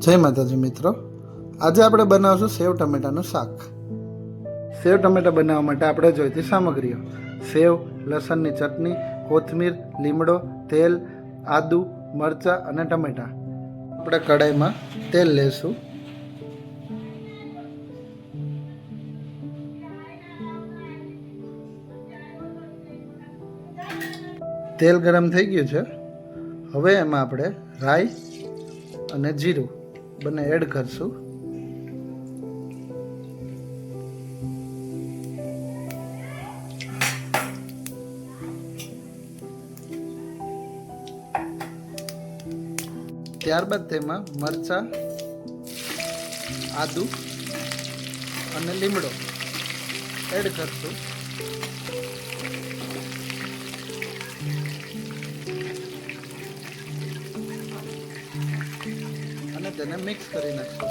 જય માતાજી મિત્રો, આજે આપણે બનાવશું સેવ ટમેટાનું શાક. સેવ ટમેટા બનાવવા માટે આપણે જોઈતી સામગ્રીઓ: સેવ, લસણની ચટણી, કોથમીર, લીમડો, તેલ, આદુ, મરચાં અને ટમેટાં. આપણે કઢાઈમાં તેલ લેશું. તેલ ગરમ થઈ ગયું છે. હવે એમાં આપણે રાઈ અને જીરું બંને એડ કરશું. ત્યારબાદ તેમાં મરચાં, આદુ અને લીમડો એડ કરશું. અને તેને મિક્સ કરી નાખશું.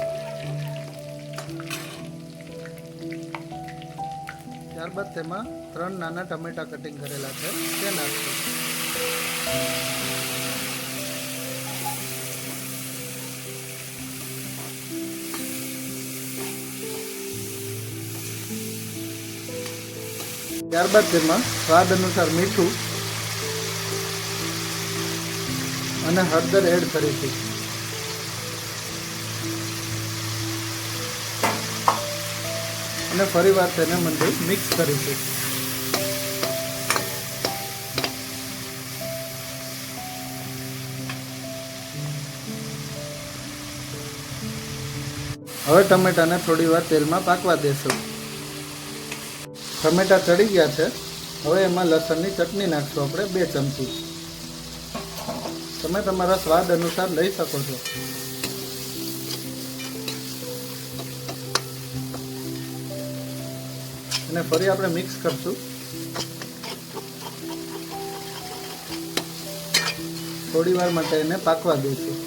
ત્યારબાદ તેમાં 3 નાના ટમેટા કટિંગ કરેલા છે તે નાખશું. ત્યારબાદ તેમાં સ્વાદ અનુસાર મીઠું અને હળદર એડ કરીશું. અને ફરીવાર તેને મંદિર મિક્સ કરીશું. હવે ટમેટાને થોડી વાર તેલમાં પાકવા દેશું. ટમેટા ચડી ગયા છે. હવે એમાં લસણની ચટણી નાખશું આપણે 2 ચમચી. તમે તમારા સ્વાદ અનુસાર લઈ શકો છો. અને ફરી આપણે મિક્સ કરશું. થોડી વાર માટે એને પાકવા દઈશું.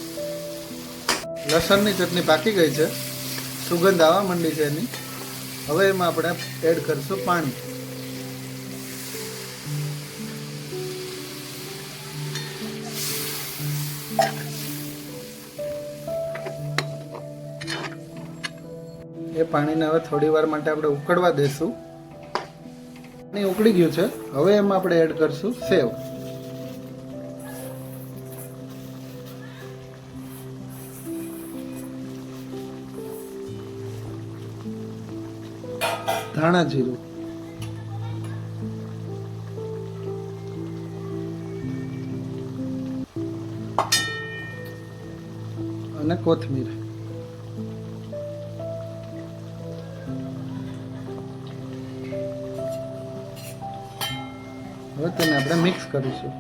લસણની ચટણી પાકી ગઈ છે. સુગંધ આવવા માંડી છે એની. હવે એમાં આપણે એડ કરશું પાણી. એ પાણીને હવે થોડી વાર માટે આપણે ઉકળવા દેશું. પાણી ઉકળી ગયું છે. હવે એમાં આપણે એડ કરશું સેવ. ધાણા જીરું અને કોથમીર. હવે તેને આપણે મિક્સ કરીશું.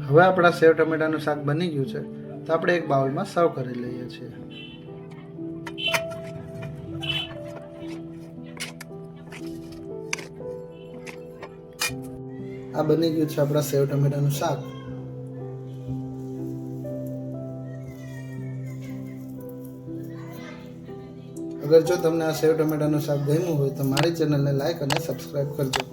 હવે આપણા સેવ ટમેટાનું શાક બની ગયું છે. તો આપણે એક બાઉલમાં સર્વ કરી લઈએ છીએ. આ બની ગયું છે આપણા સેવ ટમેટાનું શાક. અગર જો તમને આ સેવ ટમેટાનું શાક ગમ્યું હોય તો મારી ચેનલને લાઈક અને સબસ્ક્રાઈબ કરજો.